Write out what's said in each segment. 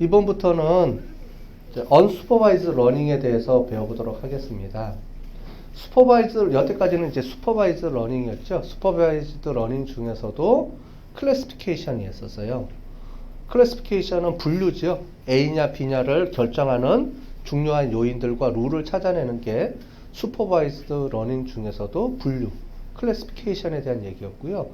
이번부터는 unsupervised learning에 대해서 배워보도록 하겠습니다. 여태까지는 이제 supervised learning이었죠. supervised learning 중에서도 classification이 있었어요. classification은 분류죠. A냐 B냐를 결정하는 중요한 요인들과 룰을 찾아내는 게 supervised learning 중에서도 분류, classification에 대한 얘기였고요.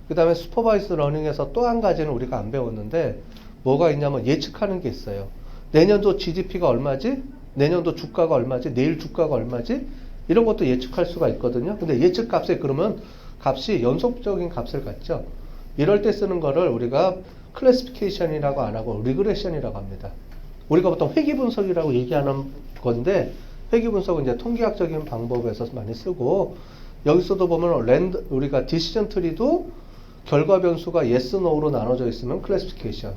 그 다음에 supervised learning에서 또 한 가지는 우리가 안 배웠는데 뭐가 있냐면 예측하는 게 있어요. 내년도 GDP가 얼마지? 내년도 주가가 얼마지? 내일 주가가 얼마지? 이런 것도 예측할 수가 있거든요. 근데 예측 값에 그러면 값이 연속적인 값을 갖죠. 이럴 때 쓰는 거를 우리가 클래시피케이션이라고 안 하고 리그레션이라고 합니다. 우리가 보통 회귀 분석이라고 얘기하는 건데 회귀 분석은 이제 통계학적인 방법에서 많이 쓰고 여기서도 보면 우리가 디시전 트리도 결과 변수가 yes, no로 나눠져 있으면 클래시피케이션.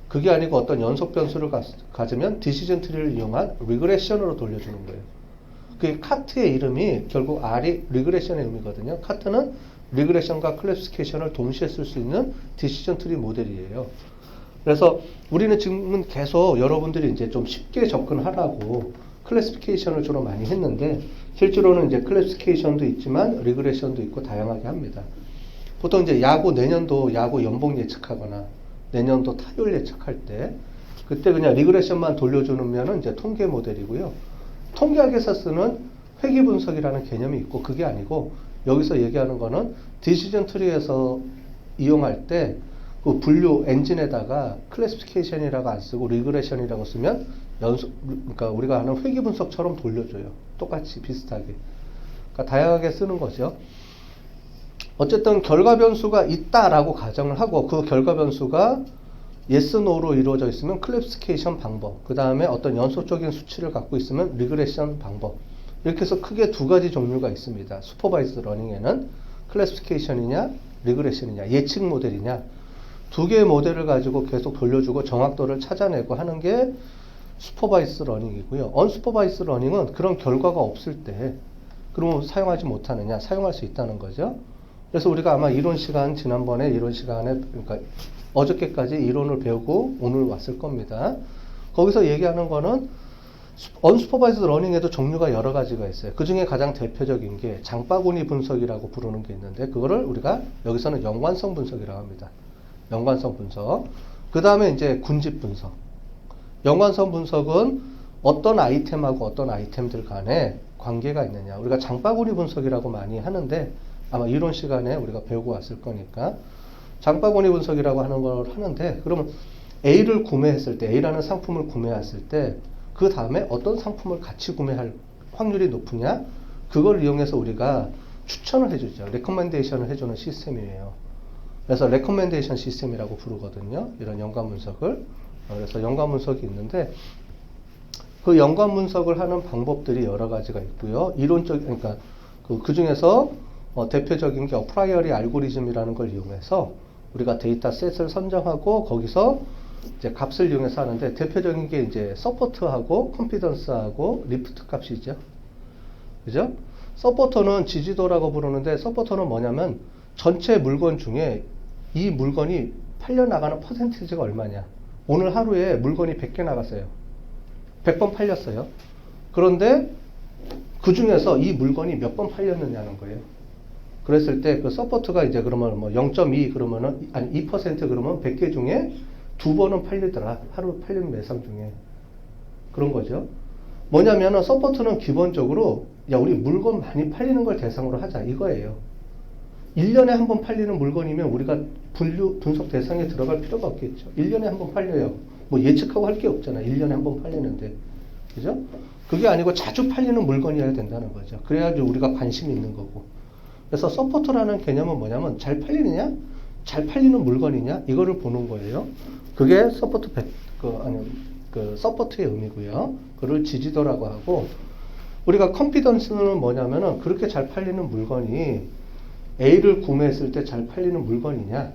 그게 아니고 어떤 연속 변수를 가지면 디시전 트리를 이용한 리그레션으로 돌려주는 거예요. 그 카트의 이름이 결국 R이 리그레션의 의미거든요. 카트는 리그레션과 클래시피케이션을 동시에 쓸 수 있는 디시전 트리 모델이에요. 그래서 우리는 지금은 계속 여러분들이 이제 좀 쉽게 접근하라고 클래시피케이션을 주로 많이 했는데 실제로는 이제 클래시피케이션도 있지만 리그레션도 있고 다양하게 합니다. 보통 이제 내년도 야구 연봉 예측하거나 내년도 타율 예측할 때 그때 그냥 리그레션만 돌려주면은 이제 통계 모델이고요. 통계학에서 쓰는 회귀 분석이라는 개념이 있고 그게 아니고 여기서 얘기하는 거는 디시전 트리에서 이용할 때 그 분류 엔진에다가 클래시피케이션이라고 안 쓰고 리그레션이라고 쓰면 그러니까 우리가 하는 회귀 분석처럼 돌려줘요. 똑같이 비슷하게. 그러니까 다양하게 쓰는 거죠. 어쨌든 결과 변수가 있다라고 가정을 하고 그 결과 변수가 yes, no로 이루어져 있으면 클래시피케이션 방법, 그 다음에 어떤 연속적인 수치를 갖고 있으면 리그레션 방법. 이렇게 해서 크게 두 가지 종류가 있습니다. 슈퍼바이즈드 러닝에는 클래시피케이션이냐 리그레션이냐 예측 모델이냐 두 개의 모델을 가지고 계속 돌려주고 정확도를 찾아내고 하는 게 슈퍼바이즈드 러닝이고요. 언슈퍼바이즈드 러닝은 그런 결과가 없을 때 그러면 사용하지 못하느냐 사용할 수 있다는 거죠. 그래서 우리가 아마 이론 시간 지난번에 이론 시간에 그러니까 어저께까지 이론을 배우고 오늘 왔을 겁니다. 거기서 얘기하는 거는 언슈퍼바이즈드 러닝에도 종류가 여러 가지가 있어요. 그 중에 가장 대표적인 게 장바구니 분석이라고 부르는 게 있는데 그거를 우리가 여기서는 연관성 분석이라고 합니다. 연관성 분석. 그 다음에 이제 군집 분석. 연관성 분석은 어떤 아이템하고 어떤 아이템들 간에 관계가 있느냐. 우리가 장바구니 분석이라고 많이 하는데 아마 이론 시간에 우리가 배우고 왔을 거니까 장바구니 분석이라고 하는 걸 하는데 그러면 A를 구매했을 때 A라는 상품을 구매했을 때 그 다음에 어떤 상품을 같이 구매할 확률이 높으냐 그걸 이용해서 우리가 추천을 해주죠. 레커멘데이션을 해주는 시스템이에요. 그래서 레커멘데이션 시스템이라고 부르거든요. 이런 연관 분석을. 그래서 연관 분석이 있는데 그 연관 분석을 하는 방법들이 여러 가지가 있고요. 그러니까 그 중에서 대표적인 게 어프라이어리 알고리즘이라는 걸 이용해서 우리가 데이터셋을 선정하고 거기서 이제 값을 이용해서 하는데 대표적인 게 이제 서포트하고 컨피던스하고 리프트 값이죠. 그죠? 서포터는 지지도라고 부르는데 서포터는 뭐냐면 전체 물건 중에 이 물건이 팔려나가는 퍼센티지가 얼마냐. 오늘 하루에 물건이 100개 나갔어요. 100번 팔렸어요. 그런데 그 중에서 이 물건이 몇 번 팔렸느냐는 거예요. 그랬을 때 그 서포트가 이제 그러면 뭐 0.2 그러면은 아니 2% 그러면 100개 중에 2번은 팔리더라. 하루 팔린 매상 중에. 그런 거죠. 뭐냐면은 서포트는 기본적으로 야 우리 물건 많이 팔리는 걸 대상으로 하자 이거예요. 1년에 한 번 팔리는 물건이면 우리가 분석 대상에 들어갈 필요가 없겠죠. 1년에 한 번 팔려요. 뭐 예측하고 할 게 없잖아. 1년에 한 번 팔리는데. 그죠? 그게 아니고 자주 팔리는 물건이어야 된다는 거죠. 그래야지 우리가 관심이 있는 거고. 그래서 서포트라는 개념은 뭐냐면 잘 팔리느냐? 잘 팔리는 물건이냐? 이거를 보는 거예요. 그게 서포트의 의미고요. 그걸 지지도라고 하고 우리가 컨피던스는 뭐냐면은 그렇게 잘 팔리는 물건이 A를 구매했을 때 잘 팔리는 물건이냐?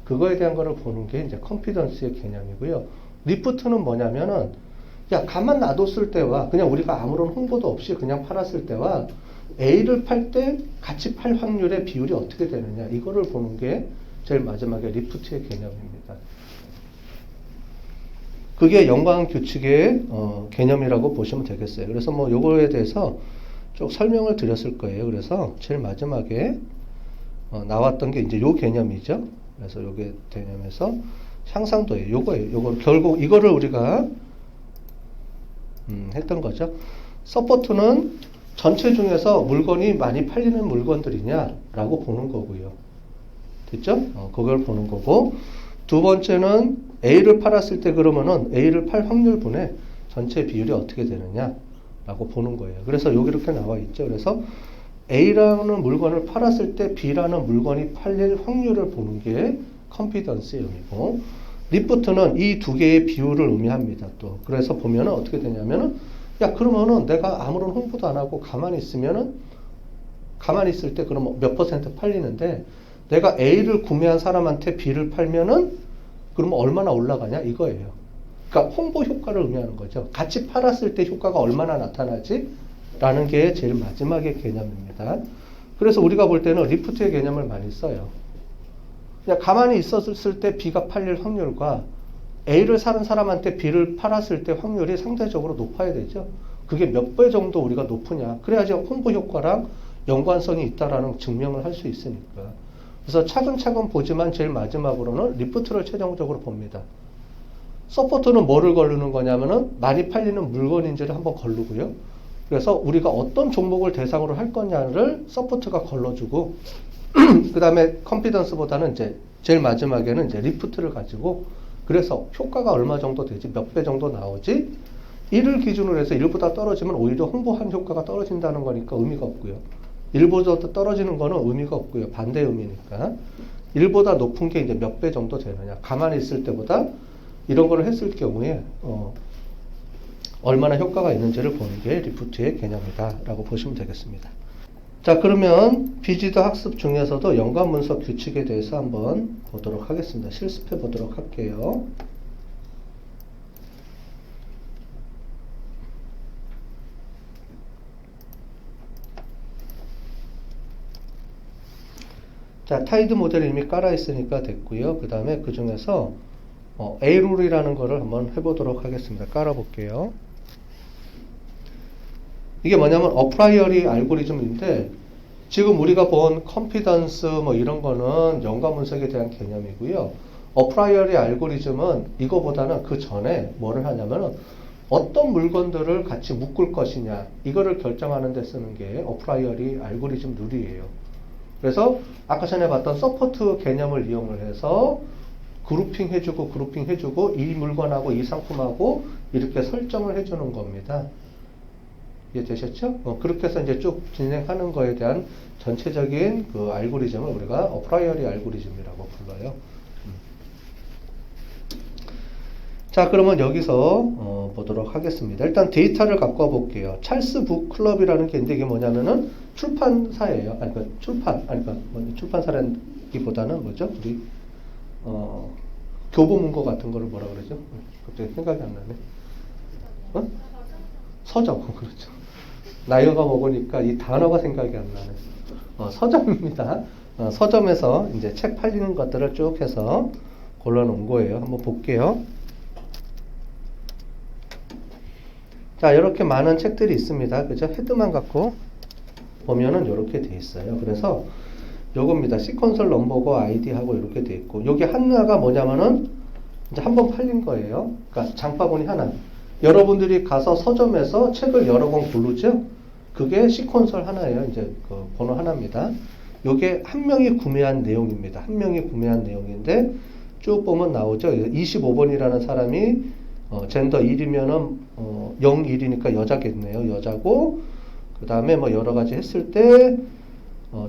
그거에 대한 거를 보는 게 이제 컨피던스의 개념이고요. 리프트는 뭐냐면은 야 가만 놔뒀을 때와 그냥 우리가 아무런 홍보도 없이 그냥 팔았을 때와 A를 팔 때 같이 팔 확률의 비율이 어떻게 되느냐 이거를 보는 게 제일 마지막에 리프트의 개념입니다. 그게 연관 규칙의 개념이라고 보시면 되겠어요. 그래서 뭐 요거에 대해서 쭉 설명을 드렸을 거예요. 그래서 제일 마지막에 나왔던 게 이제 요 개념이죠. 그래서 요게 개념에서 향상도예요. 요거예요. 요거 결국 이거를 우리가 했던 거죠. 서포트는 전체 중에서 물건이 많이 팔리는 물건들이냐라고 보는 거고요. 됐죠? 그걸 보는 거고, 두 번째는 A를 팔았을 때 그러면은 A를 팔 확률분의 전체 비율이 어떻게 되느냐라고 보는 거예요. 그래서 여기 이렇게 나와 있죠. 그래서 A라는 물건을 팔았을 때 B라는 물건이 팔릴 확률을 보는 게 컨피던스의 의미고, 리프트는 이 두 개의 비율을 의미합니다. 또 그래서 보면은 어떻게 되냐면은, 야 그러면은 내가 아무런 홍보도 안 하고 가만히 있으면은, 가만히 있을 때 그러면 몇 퍼센트 팔리는데, 내가 A를 구매한 사람한테 B를 팔면은 그러면 얼마나 올라가냐 이거예요. 그러니까 홍보 효과를 의미하는 거죠. 같이 팔았을 때 효과가 얼마나 나타나지? 라는 게 제일 마지막의 개념입니다. 그래서 우리가 볼 때는 리프트의 개념을 많이 써요. 그냥 가만히 있었을 때 B가 팔릴 확률과 A를 사는 사람한테 B를 팔았을 때 확률이 상대적으로 높아야 되죠. 그게 몇 배 정도 우리가 높으냐. 그래야지 홍보 효과랑 연관성이 있다라는 증명을 할 수 있으니까. 그래서 차근차근 보지만 제일 마지막으로는 리프트를 최종적으로 봅니다. 서포트는 뭐를 거르는 거냐면은 많이 팔리는 물건인지를 한번 거르고요. 그래서 우리가 어떤 종목을 대상으로 할 거냐를 서포트가 걸러주고, 그 다음에 컨피던스보다는 이제 제일 마지막에는 이제 리프트를 가지고, 그래서 효과가 얼마 정도 되지, 몇 배 정도 나오지, 이를 기준으로 해서 1보다 떨어지면 오히려 홍보한 효과가 떨어진다는 거니까 의미가 없고요. 1보다 떨어지는 거는 의미가 없고요. 반대 의미니까. 1보다 높은 게 이제 몇 배 정도 되느냐. 가만히 있을 때보다 이런 거를 했을 경우에, 얼마나 효과가 있는지를 보는 게 리프트의 개념이다 라고 보시면 되겠습니다. 자, 그러면 비지도 학습 중에서도 연관 문서 규칙에 대해서 한번 보도록 하겠습니다. 실습해 보도록 할게요. 자, 타이드 모델이 이미 깔아 있으니까 됐고요. 그 다음에 그 중에서 A룰이라는 거를 한번 해보도록 하겠습니다. 깔아 볼게요. 이게 뭐냐면 어프라이어리 알고리즘인데, 지금 우리가 본 컨피던스 뭐 이런 거는 연관 분석에 대한 개념이고요. 어프라이어리 알고리즘은 이거보다는 그 전에 뭐를 하냐면은 어떤 물건들을 같이 묶을 것이냐, 이거를 결정하는 데 쓰는 게 어프라이어리 알고리즘 룰이에요. 그래서 아까 전에 봤던 서포트 개념을 이용을 해서 그룹핑 해주고 이 물건하고 이 상품하고 이렇게 설정을 해주는 겁니다. 이해되셨죠? 그렇게 해서 이제 쭉 진행하는 거에 대한 전체적인 그 알고리즘을 우리가 어프라이어리 알고리즘이라고 불러요. 자, 그러면 여기서 보도록 하겠습니다. 일단 데이터를 갖고 와 볼게요. 찰스 북 클럽이라는 게 있는데, 이게 뭐냐면은 출판사예요. 아니, 그러니까 출판사라기보다는 뭐죠? 우리 교보문고 같은 거를 뭐라 그러죠? 갑자기 생각이 안 나네. 서점. 그렇죠. 나이가 먹으니까 이 단어가 생각이 안 나네. 서점입니다. 서점에서 이제 책 팔리는 것들을 쭉 해서 골라놓은 거예요. 한번 볼게요. 자, 이렇게 많은 책들이 있습니다. 그죠? 헤드만 갖고 보면은 이렇게 돼 있어요. 그래서 요겁니다. 시퀀설 넘버고 아이디하고 이렇게 돼 있고, 여기 하나가 뭐냐면은 이제 한번 팔린 거예요. 그러니까 장바구니 하나. 여러분들이 가서 서점에서 책을 여러 권 고르죠? 그게 시퀀설 하나예요. 이제 그 번호 하나입니다. 요게 한 명이 구매한 내용입니다. 한 명이 구매한 내용인데 쭉 보면 나오죠. 25번이라는 사람이 젠더 1이면은 01이니까 여자겠네요. 여자고, 그 다음에 뭐 여러 가지 했을 때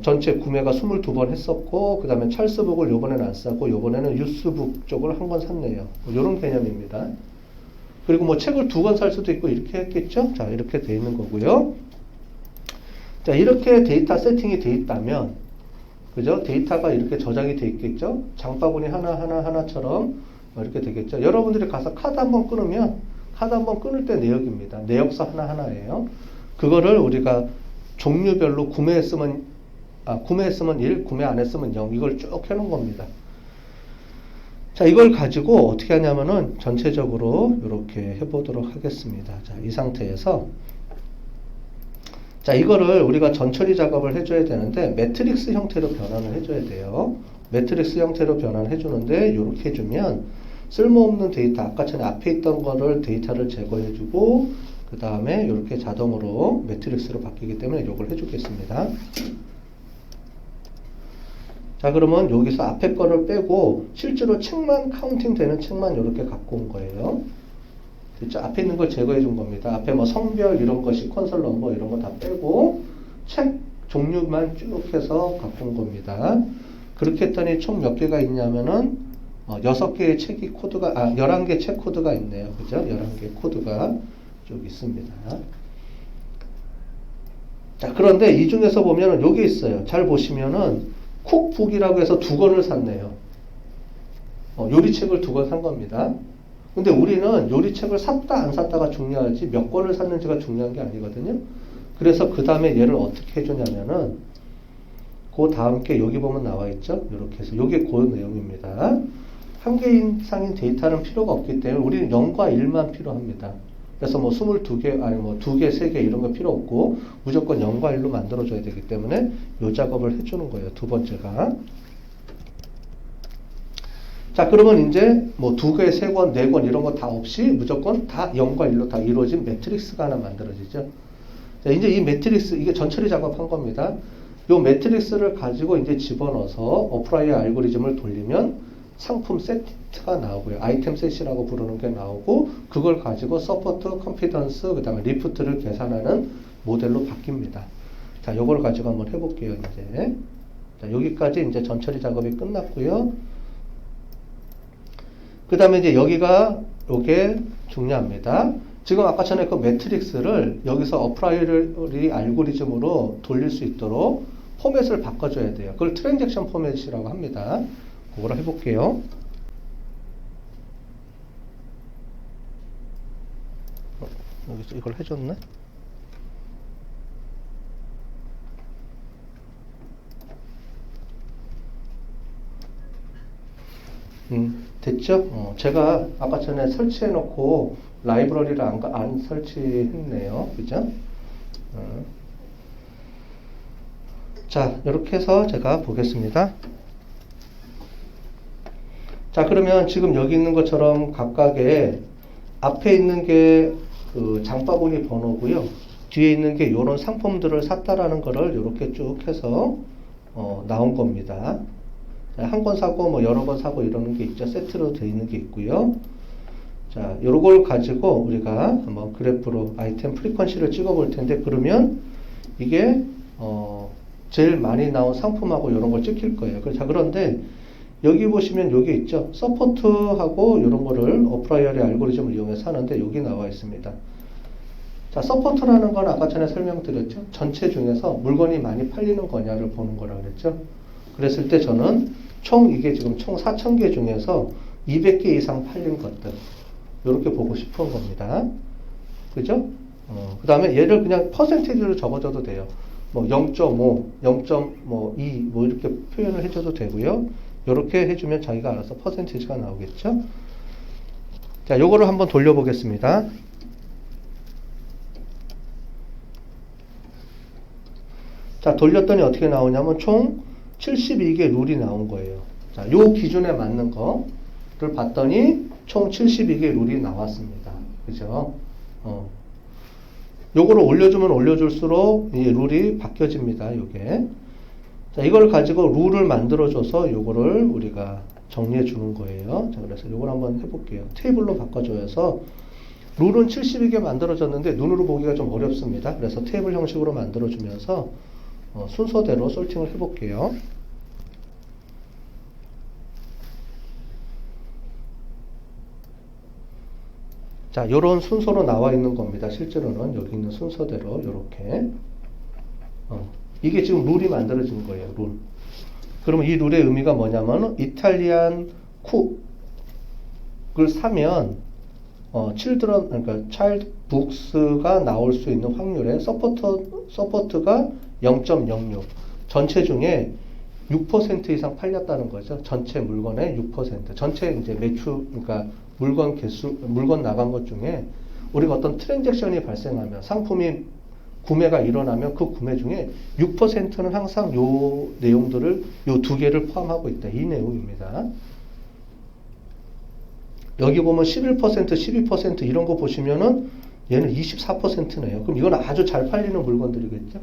전체 구매가 22번 했었고, 그 다음에 찰스북을 요번에는 안 샀고, 요번에는 유스북 쪽을 한 권 샀네요. 뭐 요런 개념입니다. 그리고 뭐 책을 2권 살 수도 있고 이렇게 했겠죠. 자, 이렇게 돼 있는 거고요. 자, 이렇게 데이터 세팅이 돼 있다면, 그죠? 데이터가 이렇게 저장이 돼 있겠죠. 장바구니 하나처럼 이렇게 되겠죠. 여러분들이 가서 카드 한번 끊으면, 카드 한번 끊을 때 내역입니다. 내역서 하나하나예요. 그거를 우리가 종류별로 구매했으면 1, 구매 안 했으면 0, 이걸 쭉 해놓은 겁니다. 자, 이걸 가지고 어떻게 하냐면은 전체적으로 이렇게 해보도록 하겠습니다. 자, 이 상태에서 자, 이거를 우리가 전처리 작업을 해줘야 되는데 매트릭스 형태로 변환을 해줘야 돼요. 매트릭스 형태로 변환해 주는데 이렇게 해주면 쓸모없는 데이터, 아까 전에 앞에 있던 거를 데이터를 제거해주고 그 다음에 이렇게 자동으로 매트릭스로 바뀌기 때문에 이걸 해주겠습니다. 자, 그러면 여기서 앞에 거를 빼고 실제로 책만 카운팅 되는 책만 이렇게 갖고 온 거예요. 됐죠? 앞에 있는 걸 제거해 준 겁니다. 앞에 뭐 성별 이런 거, 시퀀설 넘버 이런 거 다 빼고 책 종류만 쭉 해서 갖고 온 겁니다. 그렇게 했더니 총 몇 개가 있냐면은 6개의 책이 코드가 11개 책 코드가 있네요. 그죠? 11개 코드가 쭉 있습니다. 자, 그런데 이 중에서 보면은 여기 있어요. 잘 보시면은 쿡북이라고 해서 2권을 샀네요. 요리책을 2권 산 겁니다. 근데 우리는 요리책을 샀다 안 샀다가 중요하지 몇 권을 샀는지가 중요한 게 아니거든요. 그래서 그 다음에 얘를 어떻게 해주냐면은 그 다음 게 여기 보면 나와 있죠. 이렇게 해서 이게 그 내용입니다. 한 개 이상인 데이터는 필요가 없기 때문에 우리는 0과 1만 필요합니다. 그래서 뭐 22개, 아니 뭐 2개, 3개 이런 거 필요 없고 무조건 0과 1로 만들어줘야 되기 때문에 이 작업을 해주는 거예요. 두 번째가. 자, 그러면 이제 뭐 2개, 3권, 4권 이런 거 다 없이 무조건 다 0과 1로 다 이루어진 매트릭스가 하나 만들어지죠. 자, 이제 이 매트릭스, 이게 전처리 작업한 겁니다. 이 매트릭스를 가지고 이제 집어넣어서 어플라이어 알고리즘을 돌리면 상품 세트가 나오고요. 아이템 셋이라고 부르는 게 나오고 그걸 가지고 서포트, 컨피던스, 그 다음에 리프트를 계산하는 모델로 바뀝니다. 자, 요걸 가지고 한번 해볼게요. 이제 자, 여기까지 이제 전처리 작업이 끝났고요. 그 다음에 이제 여기가 요게 중요합니다. 지금 아까 전에 그 매트릭스를 여기서 어플라이어 알고리즘으로 돌릴 수 있도록 포맷을 바꿔줘야 돼요. 그걸 트랜잭션 포맷이라고 합니다. 그걸 해볼게요. 여기서 이걸 해줬네? 됐죠? 제가 아까 전에 설치해놓고 라이브러리를 안 설치했네요. 그죠? 자, 이렇게 해서 제가 보겠습니다. 자, 그러면 지금 여기 있는 것처럼 각각의 앞에 있는 게 그 장바구니 번호고요. 뒤에 있는 게 이런 상품들을 샀다라는 거를 이렇게 쭉 해서 나온 겁니다. 한 권 사고 뭐 여러 권 사고 이러는 게 있죠. 세트로 되어 있는 게 있고요. 자, 요걸 가지고 우리가 한번 그래프로 아이템 프리퀀시를 찍어 볼 텐데 그러면 이게 제일 많이 나온 상품하고 이런 걸 찍힐 거예요. 자, 그런데 여기 보시면 여기 있죠. 서포트하고 이런 거를 어플라이어의 알고리즘을 이용해서 하는데 여기 나와 있습니다. 자, 서포트라는 건 아까 전에 설명드렸죠. 전체 중에서 물건이 많이 팔리는 거냐를 보는 거라 그랬죠. 그랬을 때 저는 이게 지금 총 4,000개 중에서 200개 이상 팔린 것들 이렇게 보고 싶은 겁니다. 그죠? 그 다음에 얘를 그냥 퍼센티지로 적어줘도 돼요. 뭐 0.5, 0.2 뭐 이렇게 표현을 해줘도 되고요. 이렇게 해주면 자기가 알아서 퍼센티지가 나오겠죠. 자, 요거를 한번 돌려보겠습니다. 자, 돌렸더니 어떻게 나오냐면 총 72개 룰이 나온 거예요. 자, 요 기준에 맞는 거를 봤더니 총 72개 룰이 나왔습니다. 그죠? 요거를 올려주면 올려줄수록 이 룰이 바뀌어집니다. 요게. 자, 이걸 가지고 룰을 만들어줘서 요거를 우리가 정리해 주는 거예요. 자, 그래서 요걸 한번 해볼게요. 테이블로 바꿔줘서 룰은 72개 만들어졌는데 눈으로 보기가 좀 어렵습니다. 그래서 테이블 형식으로 만들어주면서 순서대로 솔팅을 해볼게요. 자, 요런 순서로 나와 있는 겁니다. 실제로는 여기 있는 순서대로 요렇게 이게 지금 룰이 만들어진 거예요. 룰. 그러면 이 룰의 의미가 뭐냐면 이탈리안 쿡을 사면 그러니까 차일드 북스가 나올 수 있는 확률에 서포트가 0.06 전체 중에 6% 이상 팔렸다는 거죠. 전체 물건의 6%. 전체 이제 매출, 그러니까 물건 개수, 물건 나간 것 중에 우리가 어떤 트랜잭션이 발생하면 상품이 구매가 일어나면 그 구매 중에 6%는 항상 요 내용들을, 요 두 개를 포함하고 있다. 이 내용입니다. 여기 보면 11%, 12% 이런 거 보시면은 얘는 24%네요. 그럼 이건 아주 잘 팔리는 물건들이겠죠?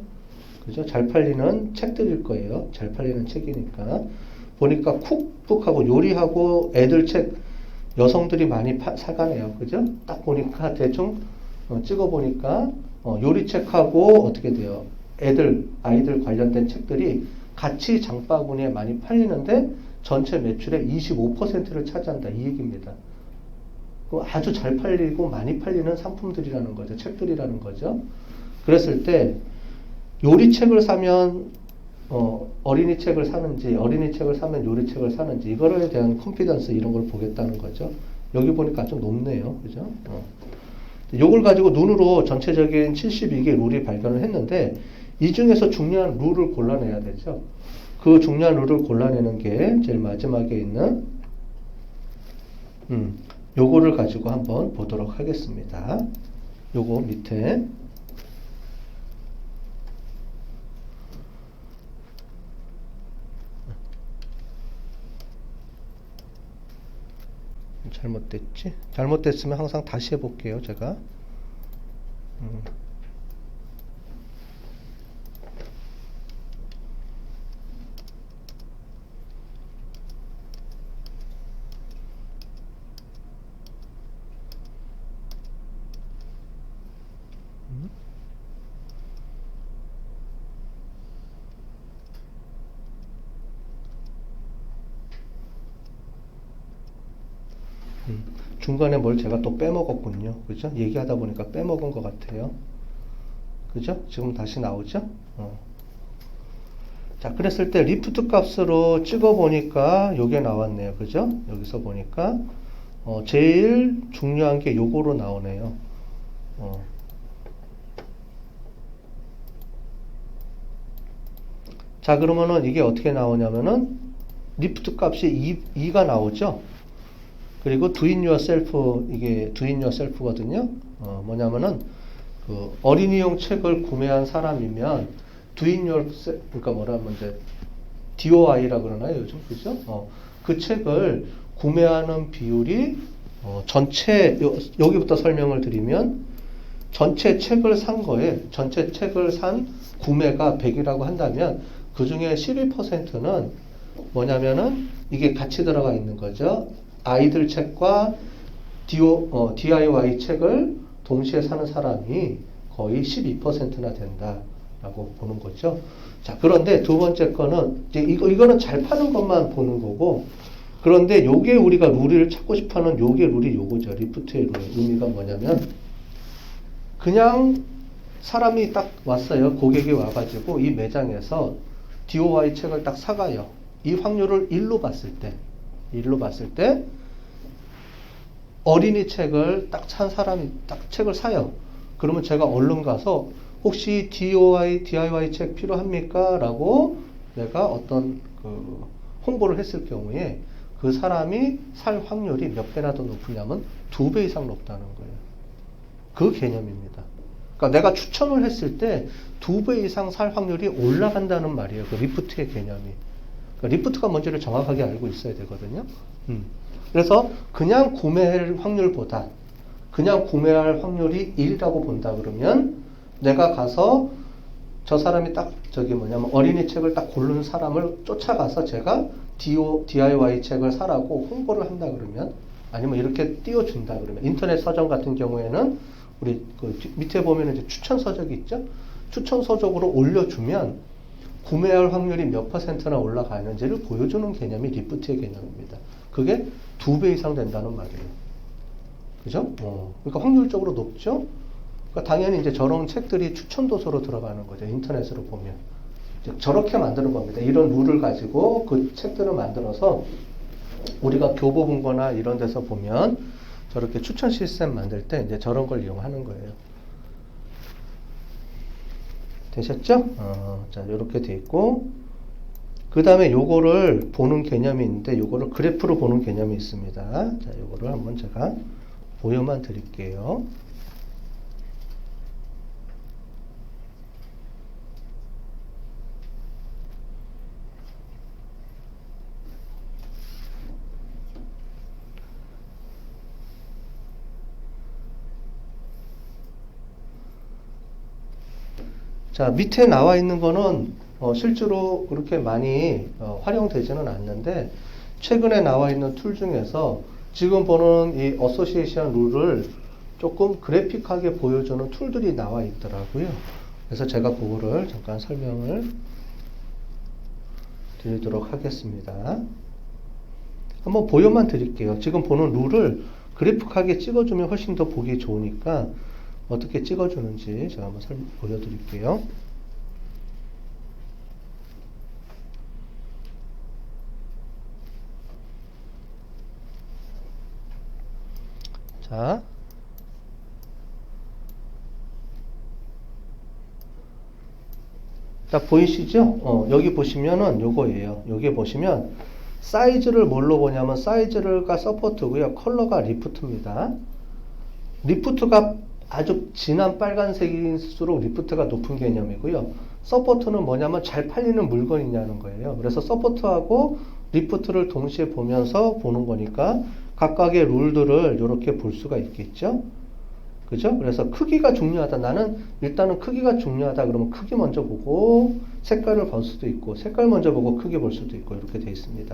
그죠? 잘 팔리는 책들일 거예요. 잘 팔리는 책이니까. 보니까 쿡북하고 요리하고 애들 책 여성들이 많이 사가네요. 그죠? 딱 보니까 대충 찍어 보니까 요리책하고 어떻게 돼요? 아이들 관련된 책들이 같이 장바구니에 많이 팔리는데 전체 매출의 25%를 차지한다. 이 얘기입니다. 아주 잘 팔리고 많이 팔리는 상품들이라는 거죠. 책들이라는 거죠. 그랬을 때 요리책을 사면 어린이 책을 사는지, 어린이 책을 사면 요리책을 사는지, 이거에 대한 컨피던스 이런 걸 보겠다는 거죠. 여기 보니까 좀 높네요. 그죠? 요걸 가지고 눈으로 전체적인 72개 룰이 발견을 했는데, 이 중에서 중요한 룰을 골라내야 되죠. 그 중요한 룰을 골라내는 게 제일 마지막에 있는, 요거를 가지고 한번 보도록 하겠습니다. 요거 밑에. 잘못됐지? 잘못됐으면 항상 다시 해볼게요, 제가. 중간에 뭘 제가 또 빼먹었군요. 그죠? 얘기하다 보니까 빼먹은 것 같아요. 그죠? 지금 다시 나오죠? 자, 그랬을 때 리프트 값으로 찍어 보니까 요게 나왔네요. 그죠? 여기서 보니까 제일 중요한 게 요거로 나오네요. 자, 그러면은 이게 어떻게 나오냐면은 리프트 값이 2가 나오죠? 그리고 do it yourself, 이게 do it yourself거든요. 뭐냐면은 그 어린이용 책을 구매한 사람이면 do it yourself, 그러니까 뭐라면 이제 DOI라 그러나요, 요즘? 그죠? 그 책을 구매하는 비율이 전체 여기부터 설명을 드리면 전체 책을 산 거에 전체 책을 산 구매가 100이라고 한다면 그 중에 12%는 뭐냐면은 이게 같이 들어가 있는 거죠. 아이들 책과 DIY 책을 동시에 사는 사람이 거의 12%나 된다라고 보는 거죠. 자, 그런데 두 번째 거는 이제 이거는 잘 파는 것만 보는 거고, 그런데 요게 우리가 룰을 찾고 싶어하는 요게 룰이 요거죠. 리프트의 룰. 의미가 뭐냐면 그냥 사람이 딱 왔어요. 고객이 와가지고 이 매장에서 DIY 책을 딱 사가요. 이 확률을 1로 봤을 때 어린이 책을 딱 산 사람이 딱 책을 사요. 그러면 제가 얼른 가서 혹시 DIY 책 필요합니까? 라고 내가 어떤 그 홍보를 했을 경우에 그 사람이 살 확률이 몇 배나 더 높으냐면 2배 이상 높다는 거예요. 그 개념입니다. 그러니까 내가 추천을 했을 때 2배 이상 살 확률이 올라간다는 말이에요. 그 리프트의 개념이. 그러니까 리프트가 뭔지를 정확하게 알고 있어야 되거든요. 그래서 그냥 구매할 확률보다 그냥 구매할 확률이 1이라고 본다 그러면 내가 가서 저 사람이 딱 어린이 책을 딱 고른 사람을 쫓아가서 제가 DIY 책을 사라고 홍보를 한다 그러면, 아니면 이렇게 띄워준다 그러면, 인터넷 서점 같은 경우에는 우리 그 밑에 보면 이제 추천 서적이 있죠? 추천 서적으로 올려주면 구매할 확률이 몇 %나 올라가는지를 보여주는 개념이 리프트의 개념입니다. 그게 2배 이상 된다는 말이에요. 그죠? 그러니까 확률적으로 높죠? 그러니까 당연히 이제 저런 책들이 추천 도서로 들어가는 거죠. 인터넷으로 보면. 저렇게 만드는 겁니다. 이런 룰을 가지고 그 책들을 만들어서 우리가 교보문고나 이런 데서 보면 저렇게 추천 시스템 만들 때 이제 저런 걸 이용하는 거예요. 되셨죠? 자, 이렇게 돼 있고, 그 다음에 요거를 보는 개념이 있는데 요거를 그래프로 보는 개념이 있습니다. 자, 요거를 한번 제가 보여만 드릴게요. 자, 밑에 나와 있는 거는 실제로 그렇게 많이 활용되지는 않는데 최근에 나와 있는 툴 중에서 지금 보는 이 어소시에이션 룰을 조금 그래픽하게 보여주는 툴들이 나와 있더라고요. 그래서 제가 그거를 잠깐 설명을 드리도록 하겠습니다. 한번 보여만 드릴게요. 지금 보는 룰을 그래픽하게 찍어주면 훨씬 더 보기 좋으니까 어떻게 찍어주는지 제가 한번 보여드릴게요. 자, 보이시죠? 여기 보시면은 요거예요. 여기 보시면 사이즈를 뭘로 보냐면 사이즈가 서포트고요. 컬러가 리프트입니다. 리프트가 아주 진한 빨간색일수록 리프트가 높은 개념이고요. 서포트는 뭐냐면 잘 팔리는 물건이냐는 거예요. 그래서 서포트하고 리프트를 동시에 보면서 보는 거니까 각각의 룰들을 이렇게 볼 수가 있겠죠. 그죠? 그래서 크기가 중요하다. 나는 일단은 크기가 중요하다. 그러면 크기 먼저 보고 색깔을 볼 수도 있고 색깔 먼저 보고 크기 볼 수도 있고 이렇게 되어 있습니다.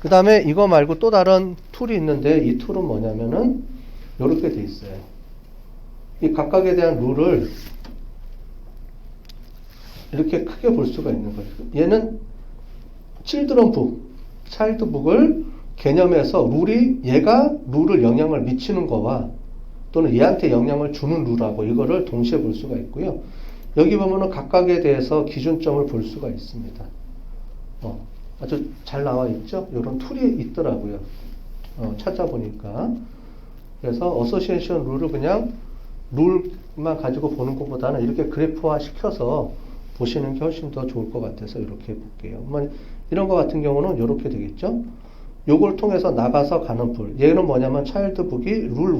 그 다음에 이거 말고 또 다른 툴이 있는데 이 툴은 뭐냐면은 이렇게 되어 있어요. 이 각각에 대한 룰을 이렇게 크게 볼 수가 있는 거예요. 얘는 children book, child book을 개념해서 얘가 룰을 영향을 미치는 거와 또는 얘한테 영향을 주는 룰하고 이거를 동시에 볼 수가 있고요. 여기 보면은 각각에 대해서 기준점을 볼 수가 있습니다. 아주 잘 나와 있죠? 이런 툴이 있더라고요. 찾아보니까. 그래서 어소시에이션 룰을 그냥 룰만 가지고 보는 것보다는 이렇게 그래프화 시켜서 보시는 게 훨씬 더 좋을 것 같아서 이렇게 볼게요. 이런 것 같은 경우는 이렇게 되겠죠? 요걸 통해서 나가서 가는 풀. 얘는 뭐냐면 차일드북이 룰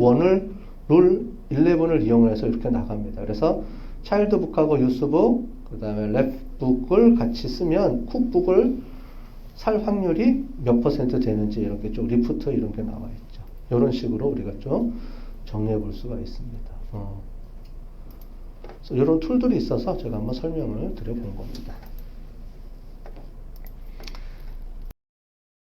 11을 이용해서 이렇게 나갑니다. 그래서 차일드북하고 유스북, 그 다음에 랩북을 같이 쓰면 쿡북을 살 확률이 몇 퍼센트 되는지 이렇게 좀 리프트 이런 게 나와 있죠. 이런 식으로 우리가 좀 정리해 볼 수가 있습니다. 그래서 이런 툴들이 있어서 제가 한번 설명을 드려본 겁니다.